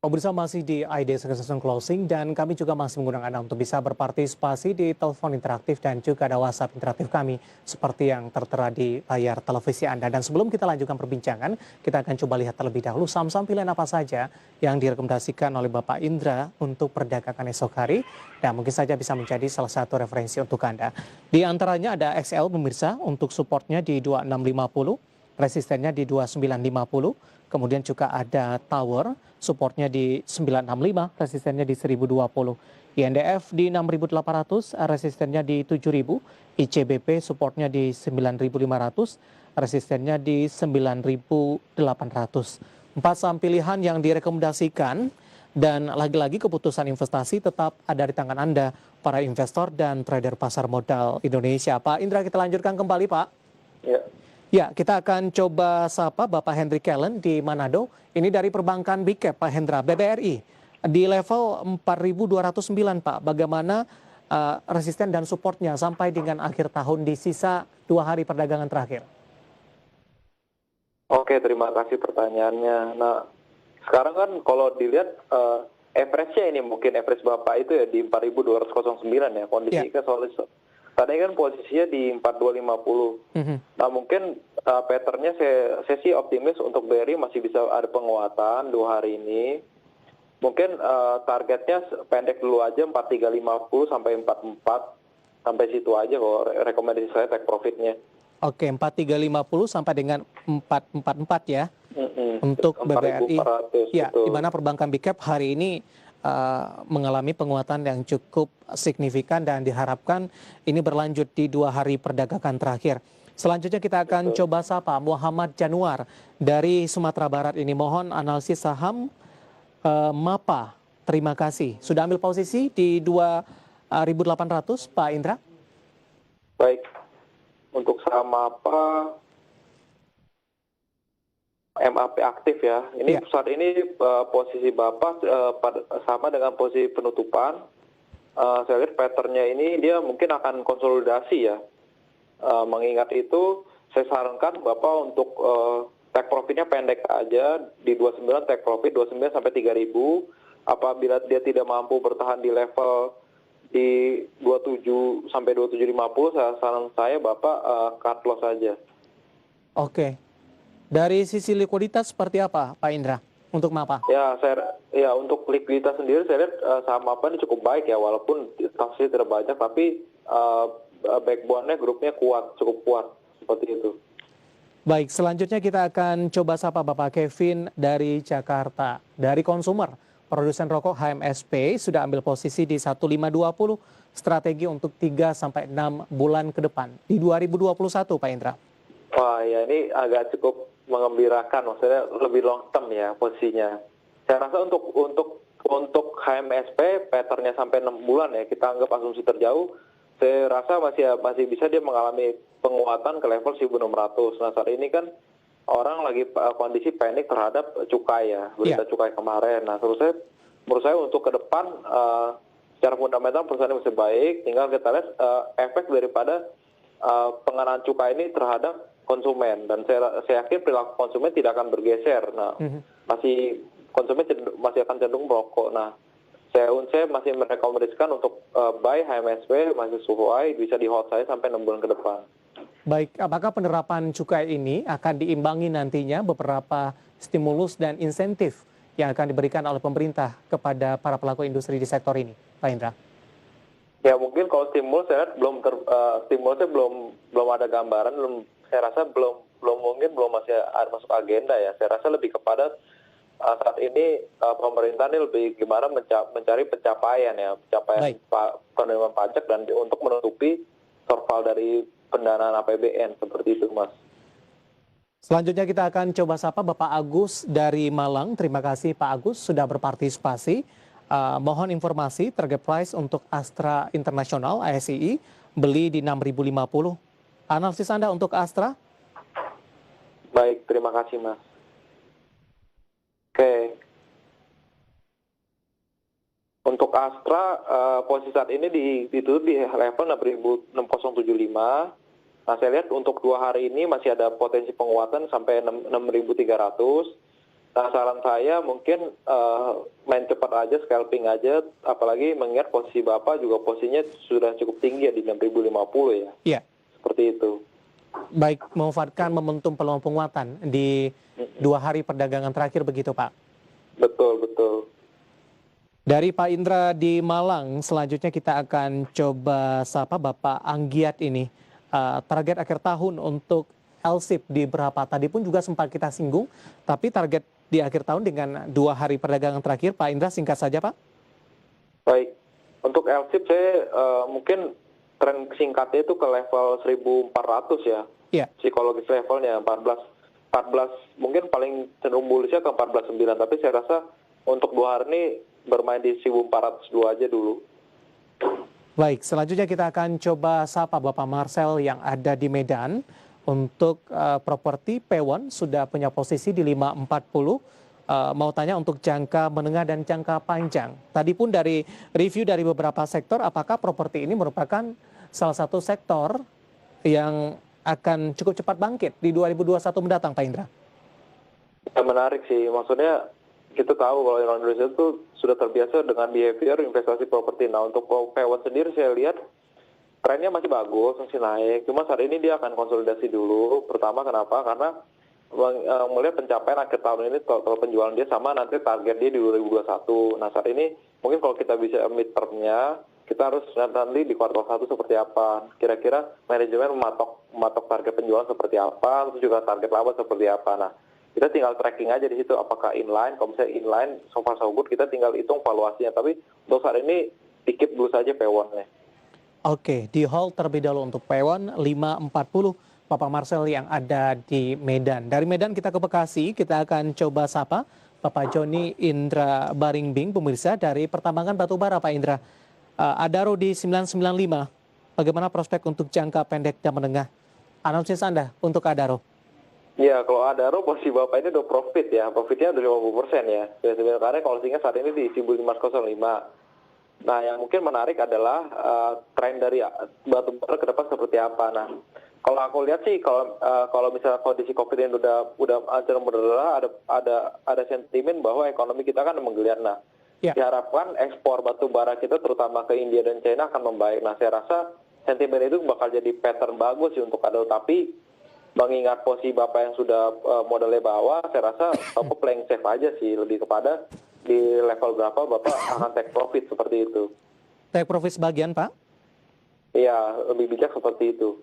Pemirsa masih di ID Succession Closing dan kami juga masih menggunakan Anda untuk bisa berpartisipasi di telepon interaktif dan juga ada WhatsApp interaktif kami seperti yang tertera di layar televisi Anda. Dan sebelum kita lanjutkan perbincangan, kita akan coba lihat terlebih dahulu saham-saham pilihan apa saja yang direkomendasikan oleh Bapak Indra untuk perdagangan esok hari dan mungkin saja bisa menjadi salah satu referensi untuk Anda. Di antaranya ada XL pemirsa untuk supportnya di 2650, resistennya di 2950. Kemudian juga ada Tower, supportnya di 965, resistennya di 1020. INDF di 6.800, resistennya di 7.000. ICBP, supportnya di 9.500, resistennya di 9.800. Empat saham pilihan yang direkomendasikan dan lagi-lagi keputusan investasi tetap ada di tangan Anda, para investor dan trader pasar modal Indonesia. Pak Indra, kita lanjutkan kembali, Pak. Ya. Ya, kita akan coba sapa Bapak Henry Kellen di Manado. Ini dari perbankan Big Cap, Pak Hendra, BBRI. Di level 4.209, Pak. Bagaimana resisten dan supportnya sampai dengan akhir tahun di sisa 2 hari perdagangan terakhir? Oke, terima kasih pertanyaannya. Nah, sekarang kan kalau dilihat average-nya ini mungkin average Bapak itu ya di 4.209 ya, kondisinya solid. Tadi kan posisinya di 4250. Nah mungkin patternnya saya sih optimis untuk BRI masih bisa ada penguatan 2 hari ini. Mungkin targetnya pendek dulu aja 4350 sampai 44. Sampai situ aja kalau rekomendasi saya take profitnya. Oke, 4350 sampai dengan 444 ya. Untuk BBRI. Ya, di mana perbankan Big Cap hari ini mengalami penguatan yang cukup signifikan dan diharapkan ini berlanjut di 2 hari perdagangan terakhir. Selanjutnya kita akan coba sapa Muhammad Januar dari Sumatera Barat ini. Mohon analisis saham MAPA. Terima kasih. Sudah ambil posisi di 2.800, Pak Indra? Baik. Untuk saham MAPA MAP aktif ya. Ini saat ini posisi Bapak sama dengan posisi penutupan. Saya lihat patternnya ini dia mungkin akan konsolidasi ya. Mengingat itu saya sarankan Bapak untuk take profitnya pendek aja di 29 take profit 29 sampai 3.000. Apabila dia tidak mampu bertahan di level di 27 sampai 2750, saran saya Bapak cut loss saja. Oke. Dari sisi likuiditas seperti apa, Pak Indra, untuk MAPA? Ya, untuk likuiditas sendiri saya lihat saham MAPA ini cukup baik ya, walaupun tasnya tidak banyak, tapi backbone-nya grupnya kuat, cukup kuat, seperti itu. Baik, selanjutnya kita akan coba sapa Bapak Kevin dari Jakarta. Dari konsumer, produsen rokok HMSP sudah ambil posisi di 1520, strategi untuk 3-6 bulan ke depan, di 2021, Pak Indra. Wah ya, ini agak cukup mengembirakan, maksudnya lebih long term ya posisinya. Saya rasa untuk HMSP patternnya sampai 6 bulan ya, kita anggap asumsi terjauh. Saya rasa masih bisa dia mengalami penguatan ke level 1600. Nah saat ini kan orang lagi kondisi panik terhadap cukai ya, berita cukai kemarin. Nah menurut saya untuk ke depan secara fundamental perusahaan masih baik, tinggal kita lihat efek daripada pengenaan cukai ini terhadap konsumen, dan saya yakin perilaku konsumen tidak akan bergeser. Nah, konsumen masih akan cenderung merokok. Nah, saya masih merekomendasikan untuk buy HMSP masih sesuai, bisa di hold saya sampai 6 bulan ke depan. Baik, apakah penerapan cukai ini akan diimbangi nantinya beberapa stimulus dan insentif yang akan diberikan oleh pemerintah kepada para pelaku industri di sektor ini, Pak Indra? Ya mungkin kalau stimulus saya stimulusnya belum ada gambaran, saya rasa belum masih masuk agenda ya. Saya rasa lebih kepada saat ini pemerintah ini lebih gimana mencari pencapaian penerimaan pajak dan untuk menutupi shortfall dari pendanaan APBN seperti itu, Mas. Selanjutnya kita akan coba sapa Bapak Agus dari Malang. Terima kasih Pak Agus sudah berpartisipasi. Mohon informasi target price untuk Astra International ASII beli di 6.050. Analisis Anda untuk Astra? Baik, terima kasih Mas. Oke. Untuk Astra, posisi saat ini ditutup di level 6.6075. Nah, saya lihat untuk 2 hari ini masih ada potensi penguatan sampai 6.300. Nah, saran saya mungkin main cepat aja, scalping aja, apalagi mengingat posisi Bapak juga posisinya sudah cukup tinggi ya di 6.050 ya. Iya, Seperti itu. baik memanfaatkan momentum peluang penguatan di 2 hari perdagangan terakhir begitu Pak. Betul, betul. Dari Pak Indra di Malang, selanjutnya kita akan coba sapa Bapak Anggiat ini. Target akhir tahun untuk LSIP di berapa? Tadi pun juga sempat kita singgung, tapi target di akhir tahun dengan 2 hari perdagangan terakhir, Pak Indra singkat saja Pak. Baik. Untuk LSIP saya mungkin tren singkatnya itu ke level 1.400 ya. Iya, Psikologis levelnya 14 mungkin paling cenderung bullish-nya ke 14.9, tapi saya rasa untuk 2 hari ini bermain di 1.402 aja dulu. baik. Selanjutnya kita akan coba sapa Bapak Marcel yang ada di Medan. Untuk properti P1 sudah punya posisi di 540. Mau tanya untuk jangka menengah dan jangka panjang. Tadi pun dari review dari beberapa sektor, apakah properti ini merupakan salah satu sektor yang akan cukup cepat bangkit di 2021 mendatang, Pak Indra? Ya, menarik sih, maksudnya kita tahu kalau orang Indonesia itu sudah terbiasa dengan behavior investasi properti. Nah, untuk P1 sendiri saya lihat trennya masih bagus, masih naik. Cuma saat ini dia akan konsolidasi dulu. Pertama kenapa? Karena melihat pencapaian akhir tahun ini total penjualan dia sama nanti target dia di 2021. Nah, saat ini mungkin kalau kita bisa midterm-nya, kita harus nanti di kuartal 1 seperti apa. Kira-kira manajemen mematok target penjualan seperti apa, terus juga target laba seperti apa. Nah, kita tinggal tracking aja di situ apakah inline. Kalau misalnya inline, so far so good, kita tinggal hitung valuasinya. Tapi untuk saat ini dikit dulu saja P1-nya. Oke, di hold terlebih dahulu untuk P1 540 Bapak Marcel yang ada di Medan. Dari Medan kita ke Bekasi, kita akan coba sapa Bapak Joni Indra Baringbing, pemirsa dari Pertambangan Batubara, Pak Indra. Adaro di 995, bagaimana prospek untuk jangka pendek dan menengah? Analisis Anda untuk Adaro. Ya, kalau Adaro posisi Bapak ini udah profit ya, profitnya udah 50% ya. Sebenarnya kalau sehingga saat ini di 1505. Nah, yang mungkin menarik adalah tren dari batubara ke depan seperti apa. Nah, kalau aku lihat sih, kalau misalnya kondisi COVID ini udah cenderung berdarah, ada sentimen bahwa ekonomi kita kan menggeliat. Nah, Ya. diharapkan ekspor batubara kita terutama ke India dan China akan membaik. Nah, saya rasa sentimen itu bakal jadi pattern bagus sih untuk Adaro. Tapi mengingat posisi Bapak yang sudah modalnya bawah, saya rasa Bapak playing safe aja sih, lebih kepada di level berapa Bapak akan take profit seperti itu. Take profit sebagian, Pak? Iya, lebih bijak seperti itu.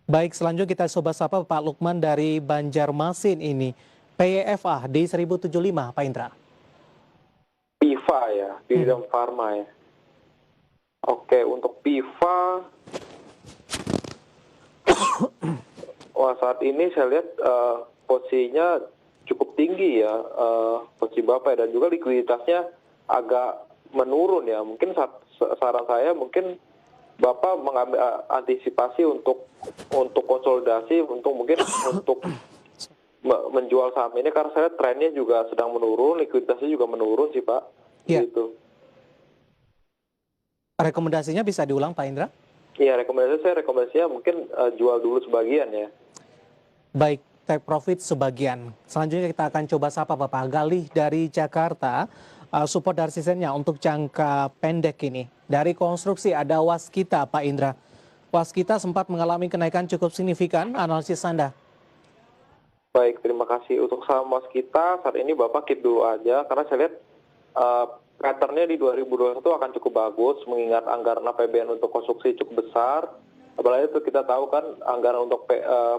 Baik, selanjutnya kita coba sapa Pak Lukman dari Banjarmasin ini. PYFA di 1075, Pak Indra. PIVA ya, Bidang Pharma ya. Oke, untuk PIVA, wah saat ini saya lihat posisinya cukup tinggi ya, posisi Bapak ya, dan juga likuiditasnya agak menurun ya. Mungkin saran saya mungkin Bapak mengambil antisipasi untuk konsolidasi, untuk menjual saham ini karena saya lihat trennya juga sedang menurun, likuiditasnya juga menurun sih Pak. Iya. Gitu. Rekomendasinya bisa diulang, Pak Indra? Iya, rekomendasinya mungkin jual dulu sebagian ya. Baik, take profit sebagian. Selanjutnya kita akan coba sapa Bapak Galih dari Jakarta. Support dari resistennya untuk jangka pendek ini. Dari konstruksi ada Waskita, Pak Indra. Waskita sempat mengalami kenaikan cukup signifikan. Analisis Anda? Baik, terima kasih. Untuk saham Waskita saat ini Bapak keep dulu aja karena saya lihat patternnya di 2021 akan cukup bagus mengingat anggaran APBN untuk konstruksi cukup besar. Apalagi itu kita tahu kan anggaran untuk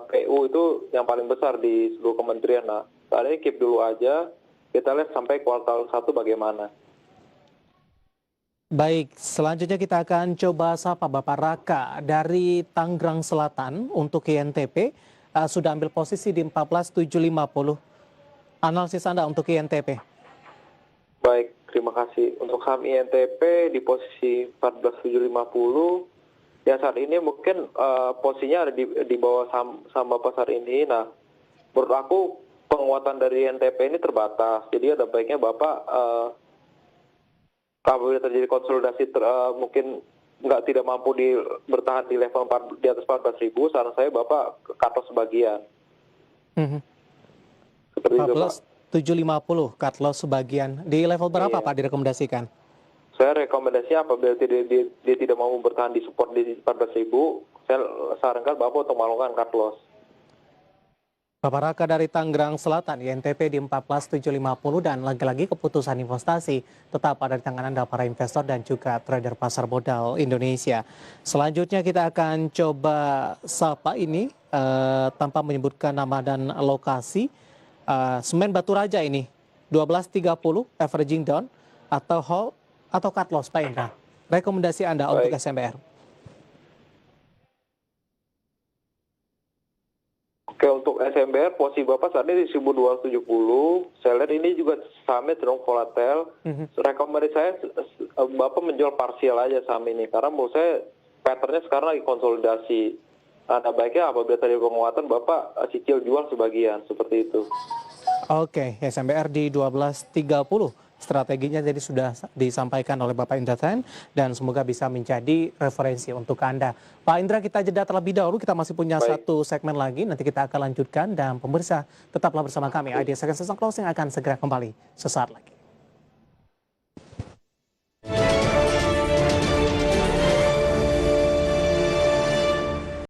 PU itu yang paling besar di seluruh kementerian. Nah, saat ini keep dulu aja. Kita lihat sampai kuartal 1 bagaimana. Baik, selanjutnya kita akan coba sapa Bapak Raka dari Tangerang Selatan untuk INTP. Sudah ambil posisi di 14.750. Analisis Anda untuk INTP? Baik, terima kasih. Untuk saham INTP di posisi 14.750, ya saat ini mungkin posisinya ada di bawah saham Bapak saat ini. Nah, menurut aku penguatan dari INTP ini terbatas. Jadi ada baiknya Bapak apabila terjadi konsolidasi mungkin tidak mampu bertahan di level di atas 14.000, saran saya Bapak cut loss sebagian. Seperti itu, Pak. 750 cut loss sebagian. Di level berapa Iya. Pak direkomendasikan? Saya rekomendasinya apabila dia tidak mau bertahan di support di 14.000, saya sarankan Bapak untuk melakukan cut loss. Bapak Raka dari Tangerang Selatan, INTP di 14.750 dan lagi-lagi keputusan investasi tetap ada di tangan Anda para investor dan juga trader pasar modal Indonesia. Selanjutnya kita akan coba sapa ini tanpa menyebutkan nama dan lokasi. Semen Batu Raja ini 12.30 averaging down atau hold atau cut loss Pak Indra. Rekomendasi Anda untuk Baik. SMBR. Oke, untuk SMBR posisi Bapak saat ini di 1270. Saya lihat ini juga sahamnya cenderung volatile. Rekomendasi saya Bapak menjual parsial aja saham ini karena menurut saya patternnya sekarang lagi konsolidasi. Ada baiknya apabila tadi penguatan Bapak cicil jual sebagian seperti itu. Oke, SMBR di 12.30. Strateginya jadi sudah disampaikan oleh Bapak Indra Ten dan semoga bisa menjadi referensi untuk Anda. Pak Indra, kita jeda terlebih dahulu, kita masih punya Baik. satu segmen lagi, nanti kita akan lanjutkan dan pemirsa tetaplah bersama kami. Idea Second Season Closing akan segera kembali sesaat lagi.